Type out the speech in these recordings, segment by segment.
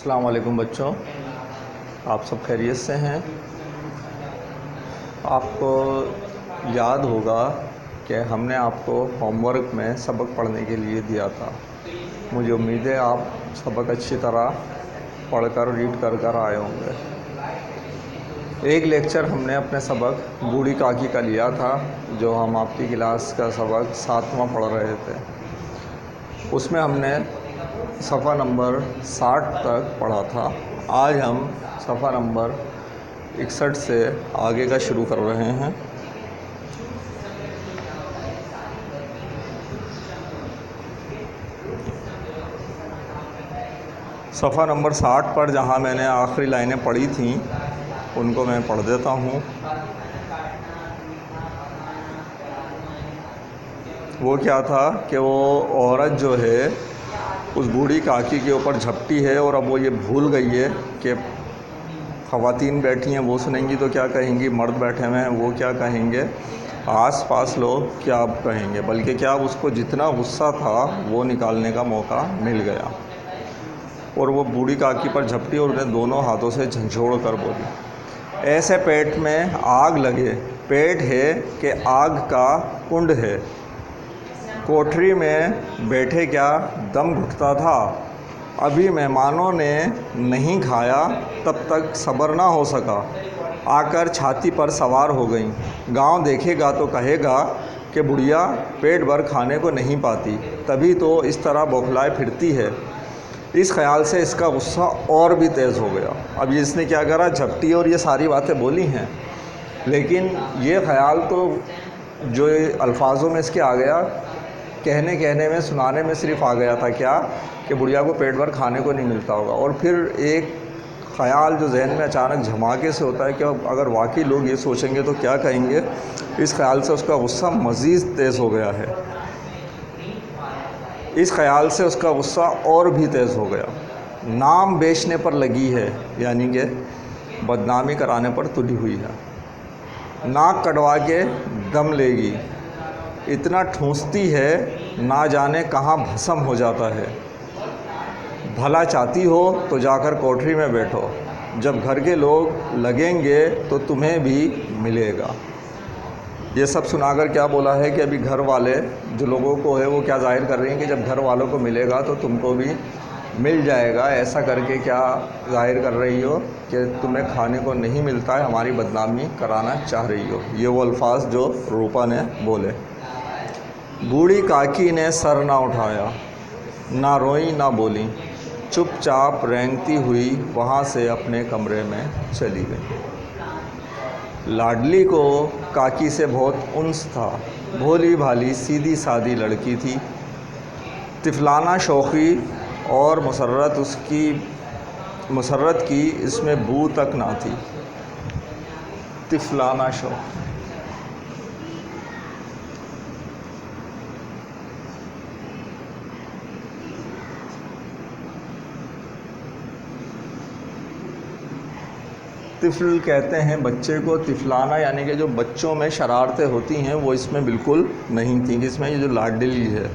अस्सलाम वालेकुम बच्चों, आप सब खैरियत से हैं। आपको याद होगा कि हमने आपको होमवर्क में सबक पढ़ने के लिए दिया था। मुझे उम्मीद है आप सबक अच्छी तरह पढ़कर रीड कर आए होंगे। एक लेक्चर हमने अपने सबक बूढ़ी काकी का लिया था, जो हम आपकी क्लास का सबक 7वां पढ़ रहे थे। उसमें हमने सफ़ा नंबर 60 तक पढ़ा था। आज हम सफ़ा नंबर 61 से आगे का शुरू कर रहे हैं। सफ़ा नंबर 60 पर जहां मैंने आखिरी लाइनें पढ़ी थीं, उनको मैं पढ़ देता हूं। वो क्या था कि वो औरत जो है उस बूढ़ी काकी के ऊपर झपटी है, और अब वो ये भूल गई है कि ख़वातीन बैठी हैं वो सुनेंगी तो क्या कहेंगी, मर्द बैठे हुए हैं वो क्या कहेंगे, आस पास लोग क्या कहेंगे। बल्कि क्या उसको जितना गुस्सा था वो निकालने का मौका मिल गया, और वो बूढ़ी काकी पर झपटी और उन्हें दोनों हाथों से झंझोड़ कर बोली, ऐसे पेट में आग लगे, पेट है कि आग का कुंड है, कोठरी में बैठे क्या दम घुटता था, अभी मेहमानों ने नहीं खाया तब तक सब्र ना हो सका, आकर छाती पर सवार हो गईं। गांव देखेगा तो कहेगा कि बुढ़िया पेट भर खाने को नहीं पाती, तभी तो इस तरह बौखलाए फिरती है। इस ख्याल से इसका गुस्सा और भी तेज़ हो गया। अब इसने क्या करा, झपटी और ये सारी बातें बोली हैं, लेकिन ये ख्याल तो जो अल्फाजों में इसके आ गया, कहने में सुनाने में सिर्फ आ गया था क्या कि बुढ़िया को पेट भर खाने को नहीं मिलता होगा। और फिर एक ख़याल जो जहन में अचानक झमाके से होता है कि अगर वाकई लोग ये सोचेंगे तो क्या कहेंगे, इस ख्याल से उसका गुस्सा मज़ीद तेज़ हो गया है। इस ख्याल से उसका गुस्सा और भी तेज़ हो गया। नाम बेचने पर लगी है, यानी कि बदनामी कराने पर तुली हुई है। नाक कटवा के दम लेगी, इतना ठूंसती है ना जाने कहाँ भस्म हो जाता है। भला चाहती हो तो जाकर कोठरी में बैठो, जब घर के लोग लगेंगे तो तुम्हें भी मिलेगा। ये सब सुनाकर क्या बोला है कि अभी घर वाले जो लोगों को है वो क्या जाहिर कर रही हैं कि जब घर वालों को मिलेगा तो तुमको भी मिल जाएगा। ऐसा करके क्या जाहिर कर रही हो कि तुम्हें खाने को नहीं मिलता है, हमारी बदनामी कराना चाह रही हो। ये वो अल्फाज जो रूपा ने बोले। बूढ़ी काकी ने सर ना उठाया, ना रोई ना बोली, चुपचाप रेंगती हुई वहाँ से अपने कमरे में चली गई। लाडली को काकी से बहुत उन्स था। भोली भाली सीधी सादी लड़की थी। तिफलाना शौक़ी और मुसर्रत की इसमें बू तक ना थी। तिफलाना शौक़, तिफ़ल कहते हैं बच्चे को। तिफलाना यानी कि जो बच्चों में शरारतें होती हैं वो इसमें बिल्कुल नहीं थी। इसमें ये जो लाडली है,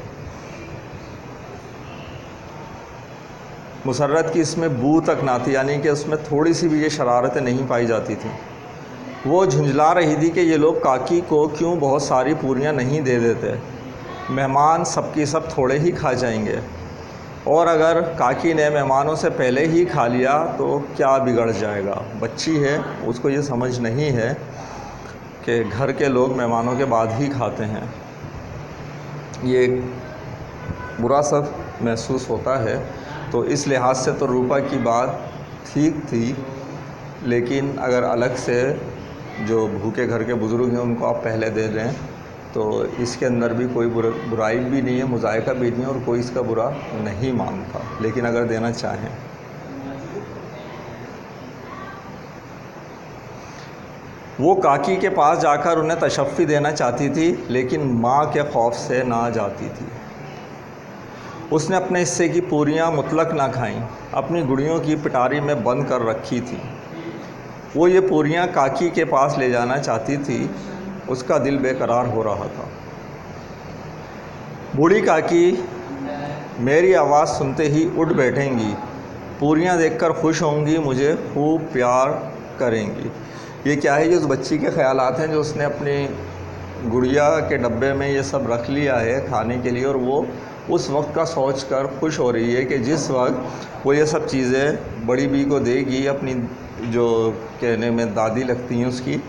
मुसर्रत की इसमें बू तक ना थी, यानी कि उसमें थोड़ी सी भी ये शरारतें नहीं पाई जाती थी। वो झुंझला रही थी कि ये लोग काकी को क्यों बहुत सारी पूरियां नहीं दे देते, मेहमान सबकी सब थोड़े ही खा जाएंगे, और अगर काकी ने मेहमानों से पहले ही खा लिया तो क्या बिगड़ जाएगा। बच्ची है, उसको ये समझ नहीं है कि घर के लोग मेहमानों के बाद ही खाते हैं। ये बुरा सब महसूस होता है। तो इस लिहाज से तो रूपा की बात ठीक थी, लेकिन अगर अलग से जो भूखे घर के बुज़ुर्ग हैं उनको आप पहले दे दें तो इसके अंदर भी कोई बुराई भी नहीं है, मुज़ायका भी नहीं है, और कोई इसका बुरा नहीं मानता। लेकिन अगर देना चाहें, वो काकी के पास जाकर उन्हें तशफ़ी देना चाहती थी, लेकिन माँ के खौफ से ना जाती थी। उसने अपने हिस्से की पूरियाँ मुतलक ना खाईं, अपनी गुड़ियों की पिटारी में बंद कर रखी थी। वो ये पूरियाँ काकी के पास ले जाना चाहती थी। उसका दिल बेकरार हो रहा था। बूढ़ी काकी मेरी आवाज़ सुनते ही उठ बैठेंगी, पूरियाँ देखकर खुश होंगी, मुझे खूब प्यार करेंगी। ये क्या है? जो उस बच्ची के ख़यालात हैं जो उसने अपनी गुड़िया के डब्बे में ये सब रख लिया है खाने के लिए, और वो उस वक्त का सोच कर खुश हो रही है कि जिस वक्त वो ये सब चीज़ें बड़ी बी को देगी, अपनी जो कहने में दादी लगती हैं उसकी,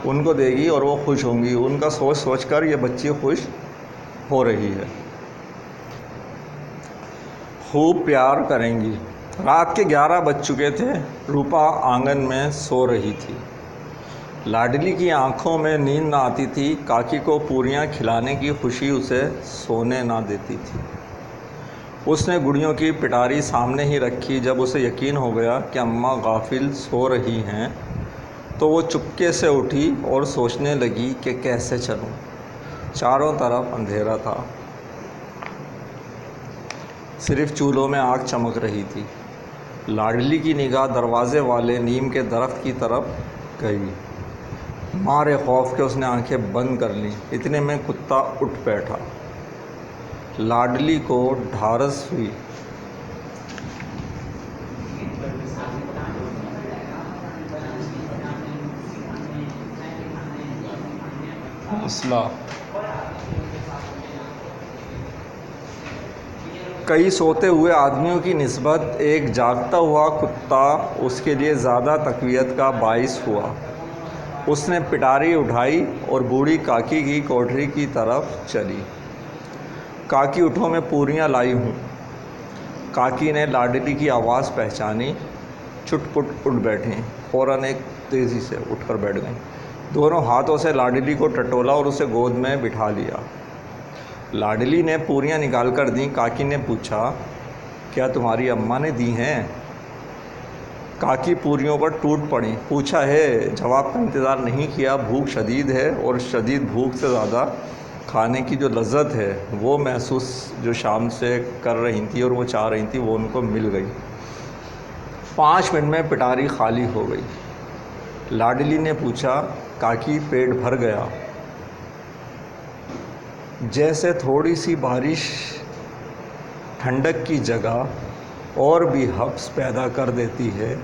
उनको देगी और वो खुश होंगी। उनका सोच सोच कर ये बच्ची खुश हो रही है। खूब प्यार करेंगी। रात के 11 बज चुके थे। रूपा आंगन में सो रही थी। लाडली की आंखों में नींद ना आती थी। काकी को पूरियां खिलाने की खुशी उसे सोने ना देती थी। उसने गुड़ियों की पिटारी सामने ही रखी। जब उसे यकीन हो गया कि अम्मा गाफिल सो रही हैं, तो वो चुपके से उठी और सोचने लगी कि कैसे चलूं। चारों तरफ अंधेरा था, सिर्फ चूल्हों में आग चमक रही थी। लाडली की निगाह दरवाज़े वाले नीम के दरख्त की तरफ गई। मारे खौफ के उसने आंखें बंद कर लीं। इतने में कुत्ता उठ बैठा। लाडली को ढारस हुई। हौसला। कई सोते हुए आदमियों की निस्बत एक जागता हुआ कुत्ता उसके लिए ज़्यादा तक़वियत का बाइस हुआ। उसने पिटारी उठाई और बूढ़ी काकी की कोठरी की तरफ चली। काकी उठो, मैं पूरियां लाई हूँ। काकी ने लाडली की आवाज़ पहचानी। चुटपुट उठ बैठी। फ़ौरन एक तेज़ी से उठकर बैठ गईं। दोनों हाथों से लाडली को टटोला और उसे गोद में बिठा लिया। लाडली ने पूरियां निकाल कर दी। काकी ने पूछा, क्या तुम्हारी अम्मा ने दी हैं? काकी पूरियों पर टूट पड़ी। पूछा है, जवाब का इंतज़ार नहीं किया। भूख शदीद है और शदीद भूख से ज़्यादा खाने की जो लज़्ज़त है वो महसूस जो शाम से कर रही थी और वो चाह रही थी, वो उनको मिल गई। 5 मिनट में पिटारी खाली हो गई। लाडली ने पूछा, काकी पेट भर गया? जैसे थोड़ी सी बारिश ठंडक की जगह और भी हब्स पैदा कर देती है,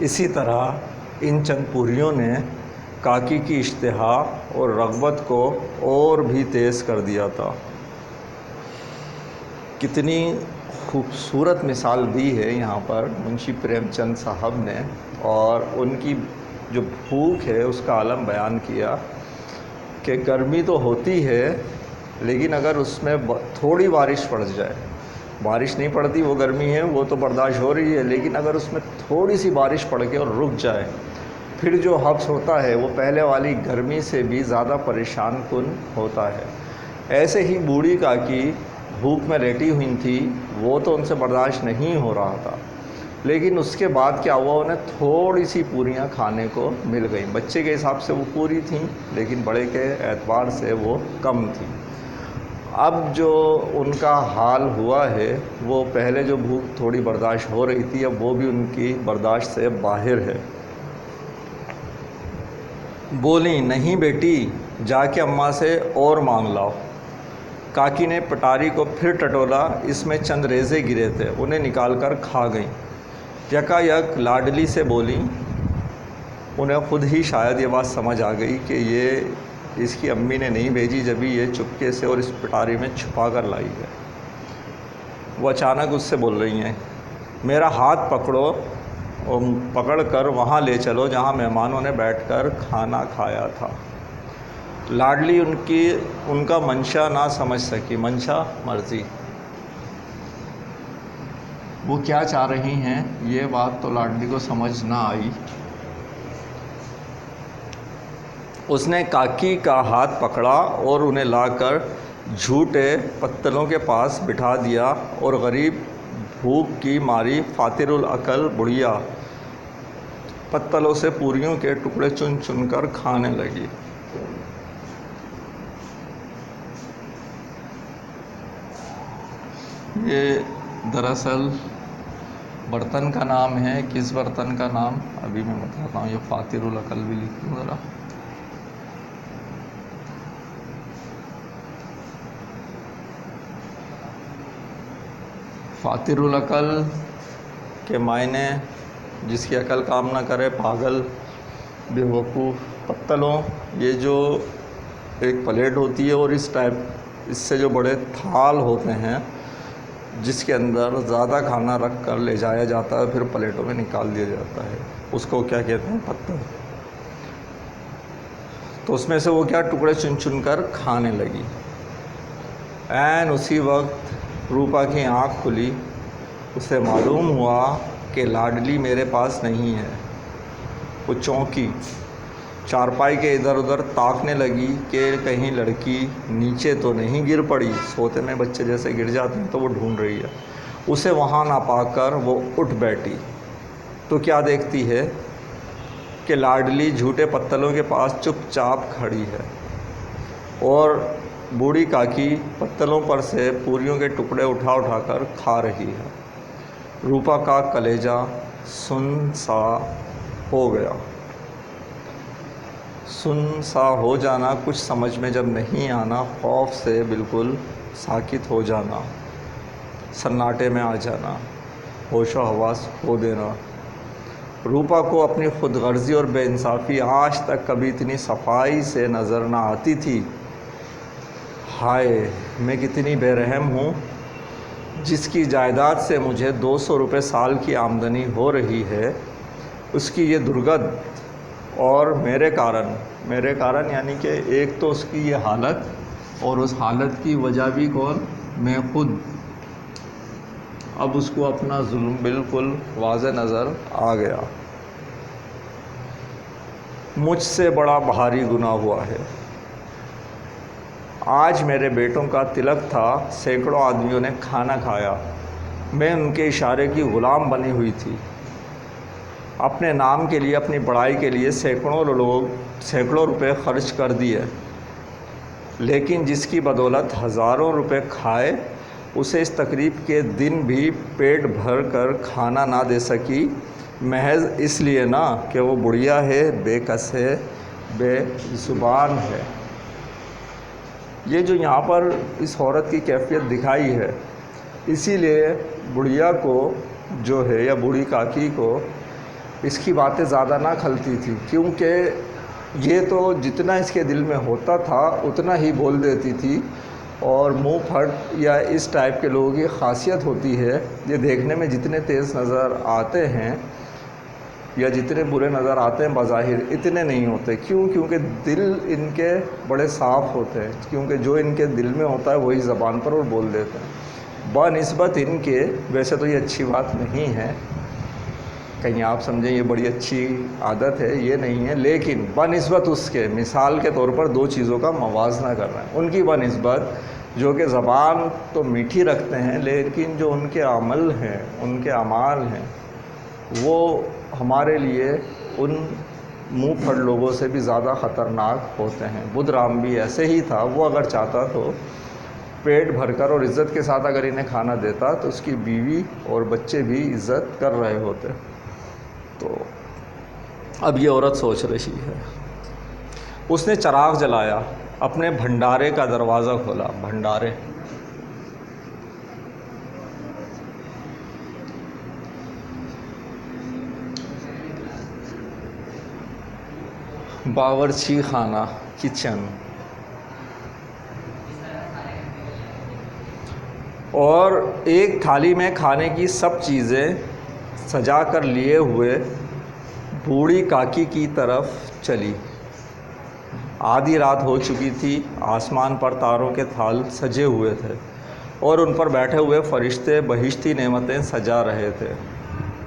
इसी तरह इन चंद पूरियों ने काकी की इश्तिहा और रग़बत को और भी तेज़ कर दिया था। कितनी खूबसूरत मिसाल दी है यहाँ पर मुंशी प्रेमचंद साहब ने, और उनकी जो भूख है उसका आलम बयान किया कि गर्मी तो होती है, लेकिन अगर उसमें थोड़ी बारिश पड़ जाए, बारिश नहीं पड़ती वो गर्मी है, वो तो बर्दाश्त हो रही है, लेकिन अगर उसमें थोड़ी सी बारिश पड़ के और रुक जाए, फिर जो हब्स होता है वो पहले वाली गर्मी से भी ज़्यादा परेशान कुन होता है। ऐसे ही बूढ़ी काकी भूख में लेटी हुई थी। वो तो उनसे बर्दाश्त नहीं हो रहा था, लेकिन उसके बाद क्या हुआ, उन्हें थोड़ी सी पूरियां खाने को मिल गई। बच्चे के हिसाब से वो पूरी थी, लेकिन बड़े के एतबार से वो कम थी। अब जो उनका हाल हुआ है, वो पहले जो भूख थोड़ी बर्दाश्त हो रही थी, अब वो भी उनकी बर्दाश्त से बाहर है। बोली, नहीं बेटी, जाके अम्मा से और मांग लाओ। काकी ने पटारी को फिर टटोला। इसमें चंद रेज़े गिरे थे, उन्हें निकालकर खा गईं। यकायक लाडली से बोली। उन्हें खुद ही शायद ये बात समझ आ गई कि ये इसकी अम्मी ने नहीं भेजी, जब भी ये चुपके से और इस पिटारी में छुपा कर लाई है। वो अचानक उससे बोल रही हैं, मेरा हाथ पकड़ो और पकड़ कर वहाँ ले चलो जहाँ मेहमानों ने बैठकर खाना खाया था। लाडली उनका मंशा ना समझ सकी। मंशा मर्ज़ी, वो क्या चाह रही हैं ये बात तो लाडली को समझ ना आई। उसने काकी का हाथ पकड़ा और उन्हें लाकर झूठे पत्तलों के पास बिठा दिया, और गरीब भूख की मारी फातिरुल अकल बुढ़िया पत्तलों से पूरियों के टुकड़े चुन चुन कर खाने लगी। ये दरअसल बर्तन का नाम है। किस बर्तन का नाम अभी मैं बताता हूँ। ये फातिरुल अकल भी लिख लूँ ज़रा। फातिरुल अकल कि मायने जिसकी अकल काम ना करे, पागल, बेवकूफ़, पत्तलों, ये जो एक प्लेट होती है और इससे जो बड़े थाल होते हैं जिसके अंदर ज़्यादा खाना रख कर ले जाया जाता है, फिर प्लेटों में निकाल दिया जाता है, उसको क्या कहते हैं? पत्तल। तो उसमें से वो क्या टुकड़े चुन चुन कर खाने लगी। ऐन उसी वक्त रूपा की आँख खुली। उसे मालूम हुआ कि लाडली मेरे पास नहीं है। वो चौंकी, चारपाई के इधर उधर ताकने लगी कि कहीं लड़की नीचे तो नहीं गिर पड़ी। सोते में बच्चे जैसे गिर जाते हैं तो वो ढूंढ रही है। उसे वहाँ ना पाकर वो उठ बैठी तो क्या देखती है कि लाडली झूठे पत्तलों के पास चुपचाप खड़ी है और बूढ़ी काकी पत्तलों पर से पूरियों के टुकड़े उठा उठाकर खा रही है। रूपा का कलेजा सुन सा हो गया। सुन सा हो जाना, कुछ समझ में जब नहीं आना, खौफ से बिल्कुल साकित हो जाना, सन्नाटे में आ जाना, होशो हवास खो देना। रूपा को अपनी खुदगर्जी और बेइंसाफ़ी आज तक कभी इतनी सफाई से नज़र ना आती थी। हाय, मैं कितनी बेरहम हूँ। जिसकी जायदाद से मुझे 200 रुपये साल की आमदनी हो रही है, उसकी ये दुर्गत, और मेरे कारण यानी कि एक तो उसकी ये हालत, और उस हालत की वजह भी कौन? मैं खुद। अब उसको अपना जुल्म बिल्कुल वाज़े नज़र आ गया। मुझसे बड़ा भारी गुनाह हुआ है। आज मेरे बेटों का तिलक था, सैकड़ों आदमियों ने खाना खाया, मैं उनके इशारे की ग़ुलाम बनी हुई थी। अपने नाम के लिए, अपनी बड़ाई के लिए सैकड़ों रुपए खर्च कर दिए, लेकिन जिसकी बदौलत हज़ारों रुपए खाए, उसे इस तकरीब के दिन भी पेट भर कर खाना ना दे सकी, महज इसलिए ना कि वो बुढ़िया है, बेकस है, बेज़ुबान है। ये जो यहाँ पर इस औरत की कैफियत दिखाई है, इसीलिए बुढ़िया को जो है, या बूढ़ी काकी को, इसकी बातें ज़्यादा ना खलती थी, क्योंकि ये तो जितना इसके दिल में होता था उतना ही बोल देती थी। और मुंह फट या इस टाइप के लोगों की ख़ासियत होती है, ये देखने में जितने तेज़ नज़र आते हैं या जितने बुरे नज़र आते हैं बज़ाहिर, इतने नहीं होते। क्यों? क्योंकि दिल इनके बड़े साफ़ होते हैं, क्योंकि जो इनके दिल में होता है वही ज़बान पर और बोल देते हैं। बनिस्बत इनके, वैसे तो ये अच्छी बात नहीं है, कहीं आप समझें ये बड़ी अच्छी आदत है, ये नहीं है, लेकिन बनिस्बत उसके, मिसाल के तौर पर दो चीज़ों का मवाजना कर रहे हैं। उनकी बनिस्बत जो कि ज़बान तो मीठी रखते हैं, लेकिन जो उनके अमल हैं, उनके अमाल हैं, वो हमारे लिए उन मुँह फट लोगों से भी ज़्यादा ख़तरनाक होते हैं। बुद्धराम भी ऐसे ही था। वो अगर चाहता तो पेट भरकर और इज़्ज़त के साथ अगर इन्हें खाना देता तो उसकी बीवी और बच्चे भी इज़्ज़त कर रहे होते। तो अब ये औरत सोच रही है। उसने चिराग जलाया, अपने भंडारे का दरवाज़ा खोला। भंडारे, बावर्ची खाना, किचन, और एक थाली में खाने की सब चीज़ें सजा कर लिए हुए बूढ़ी काकी की तरफ चली। आधी रात हो चुकी थी, आसमान पर तारों के थाल सजे हुए थे और उन पर बैठे हुए फरिश्ते बहिश्ती नेमतें सजा रहे थे,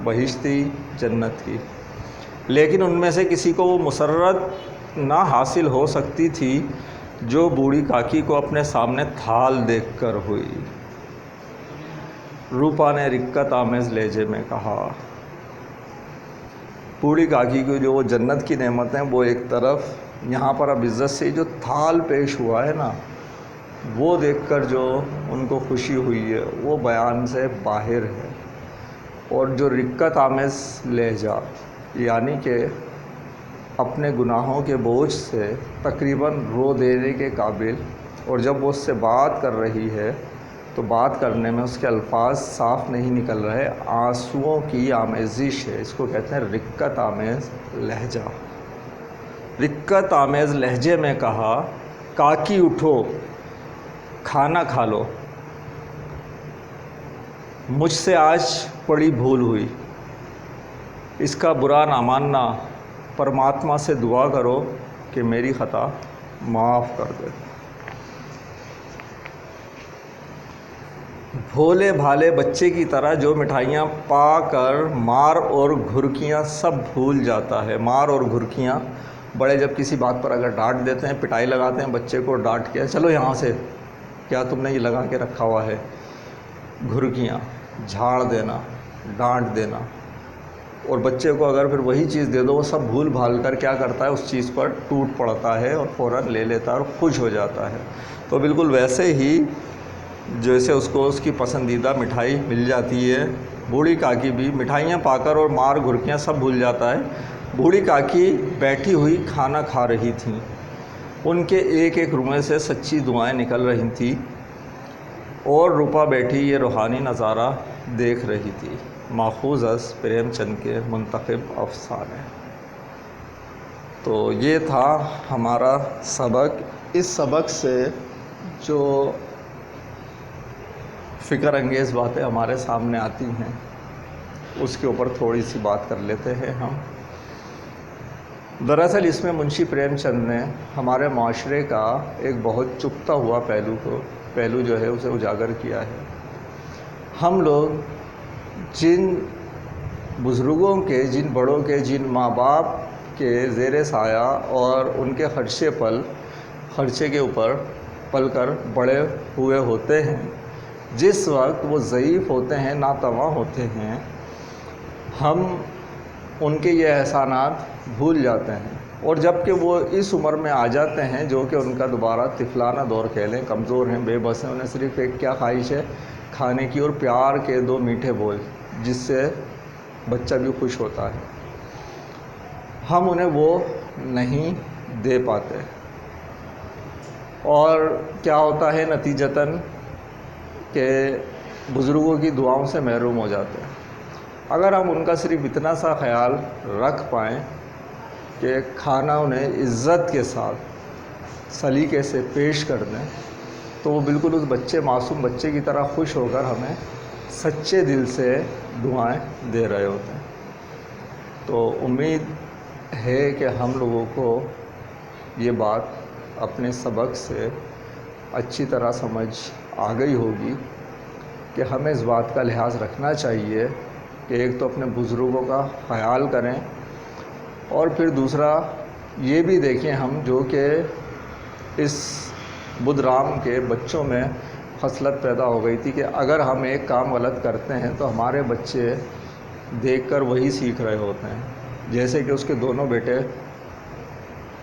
बहिश्ती जन्नत की। लेकिन उनमें से किसी को वो मुसर्रत ना हासिल हो सकती थी जो बूढ़ी काकी को अपने सामने थाल देखकर हुई। रूपा ने रिक्कत आमेज़ लहजे में कहा। बूढ़ी काकी की जो वो जन्नत की नेमत हैं वो एक तरफ, यहाँ पर अब इज़्ज़त से जो थाल पेश हुआ है ना, वो देखकर जो उनको खुशी हुई है वो बयान से बाहर है। और जो रिक्कत आमेज़ लहजा, यानी कि अपने गुनाहों के बोझ से तकरीबन रो देने के काबिल, और जब वो उससे बात कर रही है तो बात करने में उसके अल्फाज साफ़ नहीं निकल रहे, आंसुओं की आमेज़िश है। इसको कहते हैं रिक्कत आमेज़ लहजा। रिक्कत आमेज़ लहजे में कहा, काकी उठो खाना खा लो, मुझसे आज बड़ी भूल हुई, इसका बुरा ना मानना, परमात्मा से दुआ करो कि मेरी ख़ता माफ़ कर दे। भोले भाले बच्चे की तरह जो मिठाइयाँ पाकर मार और घुर्कियाँ सब भूल जाता है। मार और घुर्कियाँ, बड़े जब किसी बात पर अगर डांट देते हैं, पिटाई लगाते हैं बच्चे को, डांट के चलो यहाँ से, क्या तुमने ये लगा के रखा हुआ है। घुर्कियाँ, झाड़ देना, डांट देना, और बच्चे को अगर फिर वही चीज़ दे दो, वो सब भूल भाल कर क्या करता है, उस चीज़ पर टूट पड़ता है और फ़ौरन ले लेता है और खुश हो जाता है। तो बिल्कुल वैसे ही जैसे उसको उसकी पसंदीदा मिठाई मिल जाती है, बूढ़ी काकी भी मिठाइयाँ पाकर और मार घुर्कियाँ सब भूल जाता है। बूढ़ी काकी बैठी हुई खाना खा रही थीं, उनके एक एक रुमें से सच्ची दुआएं निकल रही थीं और रूपा बैठी ये रूहानी नज़ारा देख रही थी। माखूज़ अस प्रेमचंद के मुंतखब अफ़साने। तो ये था हमारा सबक। इस सबक से जो फ़िक्र अंगेज़ बातें हमारे सामने आती हैं, उसके ऊपर थोड़ी सी बात कर लेते हैं हम। दरअसल इसमें मुंशी प्रेमचंद ने हमारे माशरे का एक बहुत चुभता हुआ पहलू जो है उसे उजागर किया है। हम लोग जिन बुज़ुर्गों के, जिन बड़ों के, जिन माँ बाप के ज़ेरे साया और उनके खर्चे के ऊपर पलकर बड़े हुए होते हैं, जिस वक्त वो ज़ईफ़ होते हैं, नातवा होते हैं, हम उनके ये एहसानात भूल जाते हैं। और जब कि वो इस उम्र में आ जाते हैं जो कि उनका दोबारा तिफलाना दौर कह लें, कमज़ोर हैं, बेबस हैं, उन्हें सिर्फ़ एक क्या ख्वाहिश है, खाने की और प्यार के दो मीठे बोल, जिससे बच्चा भी खुश होता है। हम उन्हें वो नहीं दे पाते और क्या होता है नतीजतन कि बुज़ुर्गों की दुआओं से महरूम हो जाते हैं। अगर हम उनका सिर्फ़ इतना सा ख्याल रख पाएँ कि खाना उन्हें इज़्ज़त के साथ, सलीके से पेश कर दें, तो वो बिल्कुल उस मासूम बच्चे की तरह खुश होकर हमें सच्चे दिल से दुआएं दे रहे होते हैं। तो उम्मीद है कि हम लोगों को ये बात अपने सबक से अच्छी तरह समझ आ गई होगी कि हमें इस बात का लिहाज रखना चाहिए कि एक तो अपने बुज़ुर्गों का ख़याल करें, और फिर दूसरा ये भी देखें हम जो कि इस बुधराम के बच्चों में खसलत पैदा हो गई थी कि अगर हम एक काम गलत करते हैं तो हमारे बच्चे देखकर वही सीख रहे होते हैं। जैसे कि उसके दोनों बेटे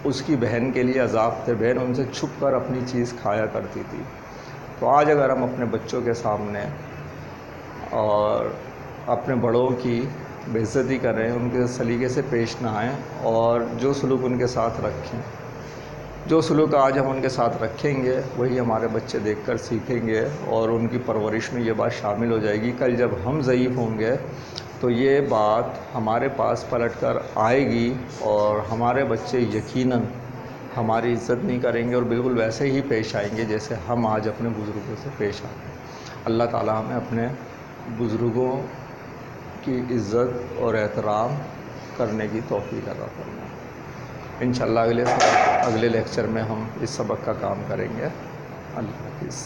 उसकी बहन के लिए अज़ाब थे, बहन उनसे छुप कर अपनी चीज़ खाया करती थी। तो आज अगर हम अपने बच्चों के सामने और अपने बड़ों की बेइज्जती करें, उनके सलीके से पेश ना आएँ और जो सलूक उनके साथ रखें, जो सलूक आज हम उनके साथ रखेंगे वही हमारे बच्चे देखकर सीखेंगे और उनकी परवरिश में ये बात शामिल हो जाएगी। कल जब हम ज़ईफ़ होंगे तो ये बात हमारे पास पलट कर आएगी और हमारे बच्चे यकीनन हमारी इज़्ज़त नहीं करेंगे और बिल्कुल वैसे ही पेश आएंगे जैसे हम आज अपने बुज़ुर्गों से पेश आए हैं। अल्लाह ताला हमें अपने बुज़ुर्गों की इज़्ज़त और एहतराम करने की तौफ़ीक़ अता फरमाए। इंशाअल्लाह अगले लेक्चर में हम इस सबक का काम करेंगे। अल्लाह हाफ़िज़।